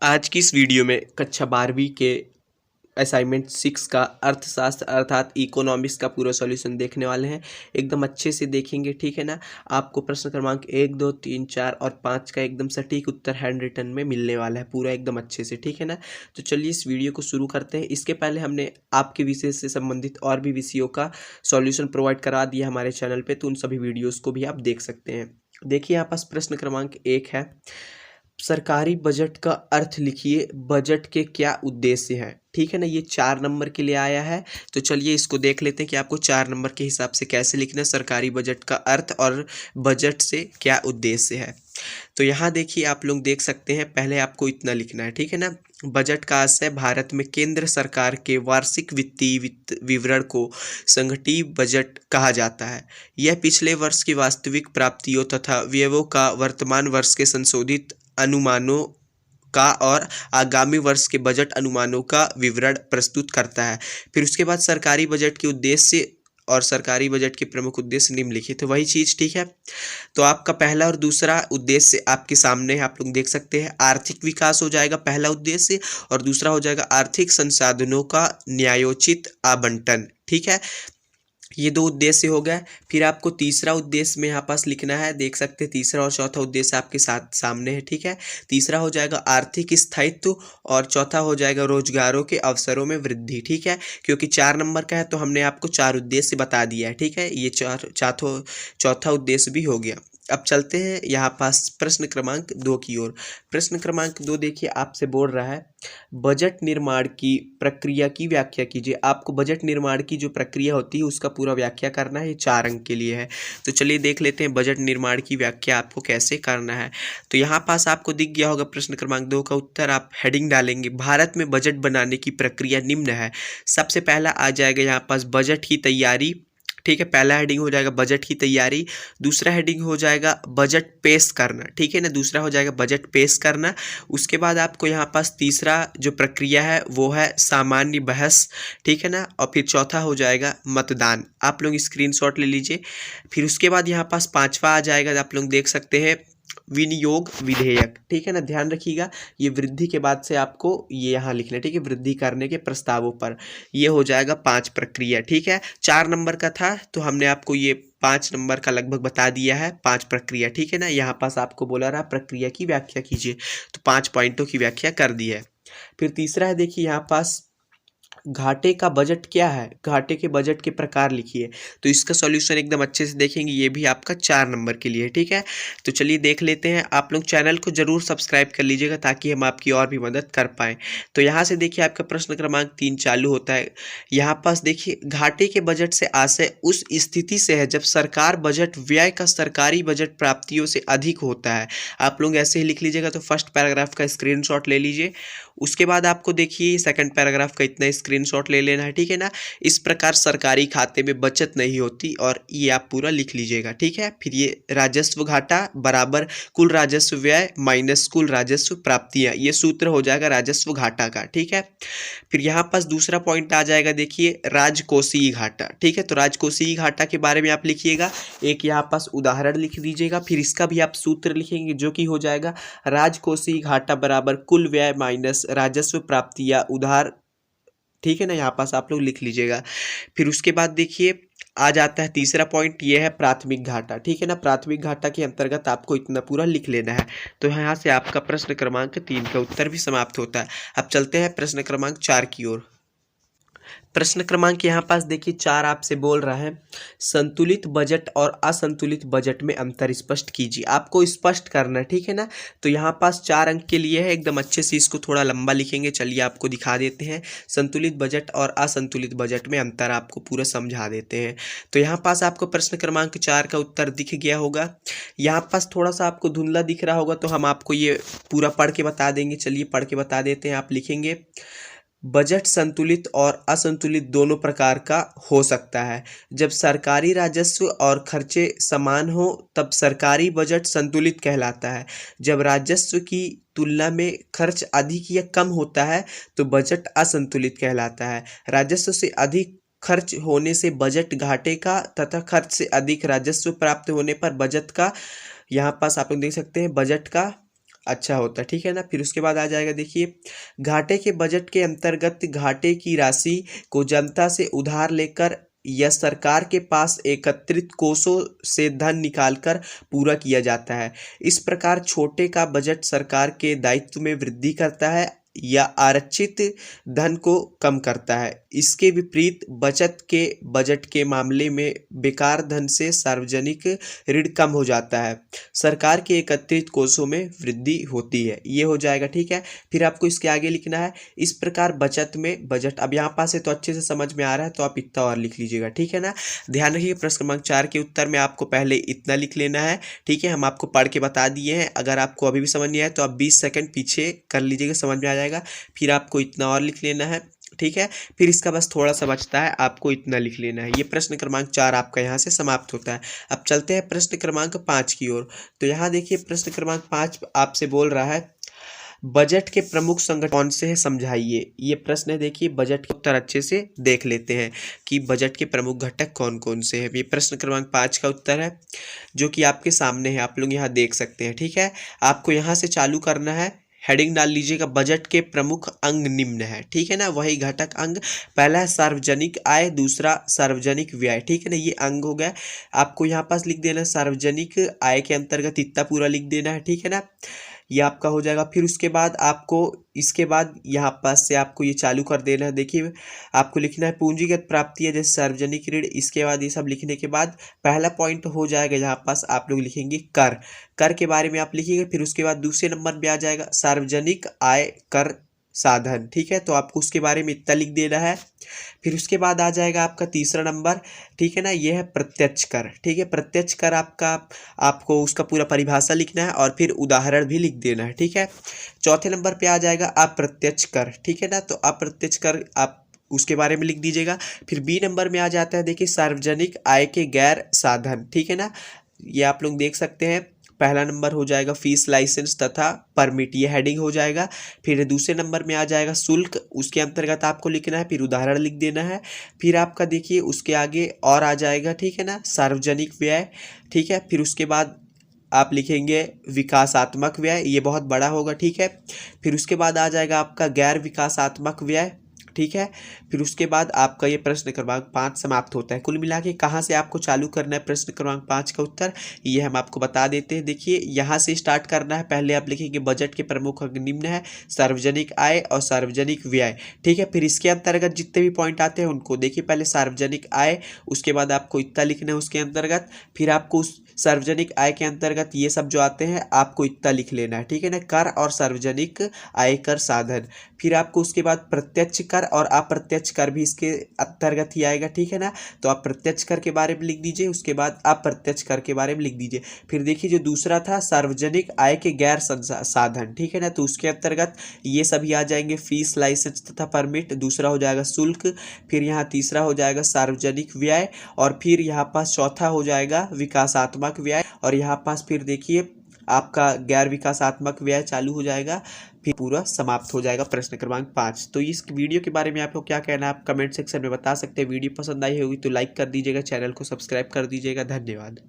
आज की इस वीडियो में कक्षा 12वीं के असाइनमेंट 6 का अर्थशास्त्र अर्थात इकोनॉमिक्स का पूरा सॉल्यूशन देखने वाले हैं। एकदम अच्छे से देखेंगे, ठीक है ना। आपको प्रश्न क्रमांक 1, 2, 3, 4 और 5 का एकदम सटीक उत्तर हैंड रिटन में मिलने वाला है, पूरा एकदम अच्छे से, ठीक है ना। तो चलिए इस वीडियो को शुरू करते हैं। इसके पहले हमने आपके विषय से संबंधित और भी विषयों का सॉल्यूशन प्रोवाइड करा दिया हमारे चैनल पर, तो उन सभी वीडियोज़ को भी आप देख सकते हैं। देखिए यहाँ पास प्रश्न क्रमांक 1 है, सरकारी बजट का अर्थ लिखिए, बजट के क्या उद्देश्य हैं। ठीक है ना, ये 4 नंबर के लिए आया है। तो चलिए इसको देख लेते हैं कि आपको 4 नंबर के हिसाब से कैसे लिखना है, सरकारी बजट का अर्थ और बजट से क्या उद्देश्य है। तो यहाँ देखिए आप लोग देख सकते हैं, पहले आपको इतना लिखना है, ठीक है ना। बजट का आशय भारत में केंद्र सरकार के वार्षिक वित्तीय विवरण को संगठित बजट कहा जाता है। यह पिछले वर्ष की वास्तविक प्राप्तियों तथा व्ययों का वर्तमान वर्ष के संशोधित अनुमानों का और आगामी वर्ष के बजट अनुमानों का विवरण प्रस्तुत करता है। फिर उसके बाद सरकारी बजट के उद्देश्य और सरकारी बजट के प्रमुख उद्देश्य निम्नलिखित है, वही चीज़, ठीक है। तो आपका पहला और दूसरा उद्देश्य आपके सामने है, आप लोग देख सकते हैं। आर्थिक विकास हो जाएगा पहला उद्देश्य, और दूसरा हो जाएगा आर्थिक संसाधनों का न्यायोचित आवंटन, ठीक है। ये 2 उद्देश्य हो गए। फिर आपको तीसरा उद्देश्य में यहाँ पास लिखना है, देख सकते हैं तीसरा और चौथा उद्देश्य आपके साथ सामने है, ठीक है। तीसरा हो जाएगा आर्थिक स्थायित्व और चौथा हो जाएगा रोजगारों के अवसरों में वृद्धि, ठीक है। क्योंकि 4 नंबर का है तो हमने आपको 4 उद्देश्य बता दिया है, ठीक है। ये चौथा उद्देश्य भी हो गया। अब चलते हैं यहाँ पास प्रश्न क्रमांक 2 की ओर। प्रश्न क्रमांक 2 देखिए आपसे बोल रहा है, बजट निर्माण की प्रक्रिया की व्याख्या कीजिए। आपको बजट निर्माण की जो प्रक्रिया होती है उसका पूरा व्याख्या करना है, ये 4 अंक के लिए है। तो चलिए देख लेते हैं बजट निर्माण की व्याख्या आपको कैसे करना है। तो यहाँ पास आपको दिख गया होगा प्रश्न क्रमांक 2 का उत्तर, आप हेडिंग डालेंगे, भारत में बजट बनाने की प्रक्रिया निम्न है। सबसे पहला आ जाएगा यहाँ पास बजट की तैयारी, ठीक है। पहला हेडिंग हो जाएगा बजट की तैयारी, दूसरा हेडिंग हो जाएगा बजट पेश करना, ठीक है ना, दूसरा हो जाएगा बजट पेश करना। उसके बाद आपको यहाँ पास तीसरा जो प्रक्रिया है वो है सामान्य बहस, ठीक है ना, और फिर चौथा हो जाएगा मतदान। आप लोग स्क्रीनशॉट ले लीजिए। फिर उसके बाद यहाँ पास 5वां आ जाएगा, आप लोग देख सकते हैं विनियोग विधेयक, ठीक है ना। ध्यान रखिएगा, ये वृद्धि के बाद से आपको ये यहाँ लिखना है, ठीक है, वृद्धि करने के प्रस्तावों पर। ये हो जाएगा 5 प्रक्रिया, ठीक है। 4 नंबर का था तो हमने आपको ये 5 नंबर का लगभग बता दिया है, 5 प्रक्रिया, ठीक है ना। यहाँ पास आपको बोला रहा प्रक्रिया की व्याख्या कीजिए, तो 5 पॉइंटों की व्याख्या कर दी है। फिर तीसरा है, देखिए यहाँ पास घाटे का बजट क्या है, घाटे के बजट के प्रकार लिखिए। तो इसका सॉल्यूशन एकदम अच्छे से देखेंगे, ये भी आपका 4 नंबर के लिए, ठीक है। तो चलिए देख लेते हैं। आप लोग चैनल को जरूर सब्सक्राइब कर लीजिएगा ताकि हम आपकी और भी मदद कर पाएँ। तो यहाँ से देखिए आपका प्रश्न क्रमांक 3 चालू होता है। यहाँ पास देखिए, घाटे के बजट से आशय उस स्थिति से है जब सरकार बजट व्यय का सरकारी बजट प्राप्तियों से अधिक होता है। आप लोग ऐसे ही लिख लीजिएगा। तो फर्स्ट पैराग्राफ का स्क्रीनशॉट ले लीजिए। उसके बाद आपको देखिए सेकंड पैराग्राफ का इतना स्क्रीनशॉट ले लेना है, ठीक है ना। इस प्रकार सरकारी खाते में बचत नहीं होती, और ये आप पूरा लिख लीजिएगा, ठीक है। फिर ये राजस्व घाटा बराबर कुल राजस्व व्यय माइनस कुल राजस्व प्राप्तियां, ये सूत्र हो जाएगा राजस्व घाटा का, ठीक है। फिर यहाँ पास दूसरा पॉइंट आ जाएगा, देखिए राजकोषीय घाटा, ठीक है। तो राजकोषीय घाटा के बारे में आप लिखिएगा, एक यहाँ पास उदाहरण लिख दीजिएगा, फिर इसका भी आप सूत्र लिखेंगे जो कि हो जाएगा राजकोषीय घाटा बराबर कुल व्यय माइनस राजस्व प्राप्ति या उधार, ठीक है ना। यहाँ पास आप लोग लिख लीजिएगा। फिर उसके बाद देखिए आ जाता है तीसरा पॉइंट, ये है प्राथमिक घाटा, ठीक है ना। प्राथमिक घाटा के अंतर्गत आपको इतना पूरा लिख लेना है। तो यहाँ से आपका प्रश्न क्रमांक 3 का उत्तर भी समाप्त होता है। अब चलते हैं प्रश्न क्रमांक 4 की ओर। प्रश्न क्रमांक यहाँ पास देखिए 4 आपसे बोल रहा है, संतुलित बजट और असंतुलित बजट में अंतर स्पष्ट कीजिए। आपको स्पष्ट करना है, ठीक है ना। तो यहाँ पास 4 अंक के लिए है, एकदम अच्छे से इसको थोड़ा लंबा लिखेंगे। चलिए आपको दिखा देते हैं, संतुलित बजट और असंतुलित बजट में अंतर आपको पूरा समझा देते हैं। तो यहाँ पास आपको प्रश्न क्रमांक 4 का उत्तर दिख गया होगा। यहाँ पास थोड़ा सा आपको धुंधला दिख रहा होगा तो हम आपको ये पूरा पढ़ के बता देंगे। चलिए पढ़ के बता देते हैं। आप लिखेंगे, बजट संतुलित और असंतुलित दोनों प्रकार का हो सकता है। जब सरकारी राजस्व और खर्चे समान हो तब सरकारी बजट संतुलित कहलाता है। जब राजस्व की तुलना में खर्च अधिक या कम होता है तो बजट असंतुलित कहलाता है। राजस्व से अधिक खर्च होने से बजट घाटे का तथा खर्च से अधिक राजस्व प्राप्त होने पर बजट का, यहाँ पास आप लोग देख सकते हैं, बजट का अच्छा होता है, ठीक है ना। फिर उसके बाद आ जाएगा देखिए, घाटे के बजट के अंतर्गत घाटे की राशि को जनता से उधार लेकर या सरकार के पास एकत्रित कोषों से धन निकालकर पूरा किया जाता है। इस प्रकार छोटे का बजट सरकार के दायित्व में वृद्धि करता है या आरक्षित धन को कम करता है। इसके विपरीत बजट के मामले में बेकार धन से सार्वजनिक ऋण कम हो जाता है, सरकार के एकत्रित कोषों में वृद्धि होती है। ये हो जाएगा, ठीक है। फिर आपको इसके आगे लिखना है, इस प्रकार बजट अब यहाँ पास है तो अच्छे से समझ में आ रहा है तो आप इतना और लिख लीजिएगा, ठीक है ना। ध्यान रखिए प्रश्न क्रमांक 4 के उत्तर में आपको पहले इतना लिख लेना है, ठीक है। हम आपको पढ़ के बता दिए हैं, अगर आपको अभी भी समझ नहीं आया तो आप 20 सेकंड पीछे कर लीजिएगा, समझ में आ जाएगा। फिर आपको इतना और लिख लेना है, ठीक है। फिर इसका बस थोड़ा सा बचता है, आपको इतना लिख लेना है। ये प्रश्न क्रमांक 4 आपका यहाँ से समाप्त होता है। अब चलते हैं प्रश्न क्रमांक 5 की ओर। तो यहाँ देखिए प्रश्न क्रमांक 5 आपसे बोल रहा है, बजट के प्रमुख संगठन कौन से हैं समझाइए। ये प्रश्न है, देखिए बजट के उत्तर अच्छे से देख लेते हैं कि बजट के प्रमुख घटक कौन कौन से हैं। ये प्रश्न क्रमांक 5 का उत्तर है जो कि आपके सामने है, आप लोग यहाँ देख सकते हैं, ठीक है। आपको यहाँ से चालू करना है, हेडिंग डाल लीजिएगा, बजट के प्रमुख अंग निम्न है, ठीक है ना। वही घटक अंग, पहला है सार्वजनिक आय, दूसरा सार्वजनिक व्यय, ठीक है ना। ये अंग हो गया, आपको यहाँ पास लिख देना सार्वजनिक आय के अंतर्गत इतना पूरा लिख देना है, ठीक है ना। ये आपका हो जाएगा। फिर उसके बाद आपको इसके बाद यहाँ पास से आपको ये चालू कर देना है। देखिए आपको लिखना है पूंजीगत प्राप्ति है जैसे सार्वजनिक ऋण। इसके बाद ये सब लिखने के बाद पहला पॉइंट हो जाएगा, यहाँ पास आप लोग लिखेंगे कर के बारे में आप लिखिएगा। फिर उसके बाद दूसरे नंबर पे आ जाएगा सार्वजनिक आय कर साधन, ठीक है। तो आपको उसके बारे में इतना लिख देना है। फिर उसके बाद आ जाएगा आपका तीसरा नंबर, ठीक है ना, ये है प्रत्यक्ष कर, ठीक है। प्रत्यक्ष कर आपको उसका पूरा परिभाषा लिखना है और फिर उदाहरण भी लिख देना है, ठीक है। चौथे नंबर पे आ जाएगा अप्रत्यक्ष कर, ठीक है ना। तो अप्रत्यक्ष कर आप उसके बारे में लिख दीजिएगा। फिर बी नंबर में आ जाता है, देखिए सार्वजनिक आय के गैर साधन, ठीक है ना। ये आप लोग देख सकते हैं, पहला नंबर हो जाएगा फीस, लाइसेंस तथा परमिट, ये हेडिंग हो जाएगा। फिर दूसरे नंबर में आ जाएगा शुल्क, उसके अंतर्गत आपको लिखना है, फिर उदाहरण लिख देना है। फिर आपका देखिए उसके आगे और आ जाएगा, ठीक है ना, सार्वजनिक व्यय, ठीक है। फिर उसके बाद आप लिखेंगे विकासात्मक व्यय, ये बहुत बड़ा होगा, ठीक है। फिर उसके बाद आ जाएगा आपका गैर विकासात्मक व्यय, ठीक है। फिर उसके बाद आपका ये प्रश्न क्रमांक 5 समाप्त होता है। कुल मिला के कहाँ से आपको चालू करना है प्रश्न क्रमांक 5 का उत्तर, ये हम आपको बता देते हैं। देखिए यहाँ से स्टार्ट करना है, पहले आप लिखेंगे बजट के प्रमुख अंग निम्न है, सार्वजनिक आय और सार्वजनिक व्यय, ठीक है। फिर इसके अंतर्गत जितने भी पॉइंट आते हैं उनको देखिए, पहले सार्वजनिक आय, उसके बाद आपको इतना लिखना है उसके अंतर्गत, फिर आपको उस सार्वजनिक आय के अंतर्गत ये सब जो आते हैं आपको इतना लिख लेना है, ठीक है ना, कर और सार्वजनिक आय कर साधन। फिर आपको उसके बाद प्रत्यक्ष कर और अप्रत्यक्ष कर भी इसके अंतर्गत ही आएगा, ठीक है ना। तो आप प्रत्यक्ष कर के बारे में लिख दीजिए, उसके बाद अप्रत्यक्ष कर के बारे में लिख दीजिए। फिर देखिए जो दूसरा था सार्वजनिक आय के गैर साधन, ठीक है ना, तो उसके अंतर्गत ये सभी आ जाएंगे, फीस, लाइसेंस तथा परमिट। दूसरा हो जाएगा शुल्क, फिर यहाँ तीसरा हो जाएगा सार्वजनिक व्यय, और फिर यहाँ पास चौथा हो जाएगा विकासात्मक व्यय, और यहाँ पास फिर देखिए आपका गैर विकासात्मक व्यय चालू हो जाएगा, फिर पूरा समाप्त हो जाएगा प्रश्न क्रमांक 5। तो इस वीडियो के बारे में आपको क्या कहना है आप कमेंट सेक्शन में बता सकते हैं। वीडियो पसंद आई होगी तो लाइक कर दीजिएगा, चैनल को सब्सक्राइब कर दीजिएगा। धन्यवाद।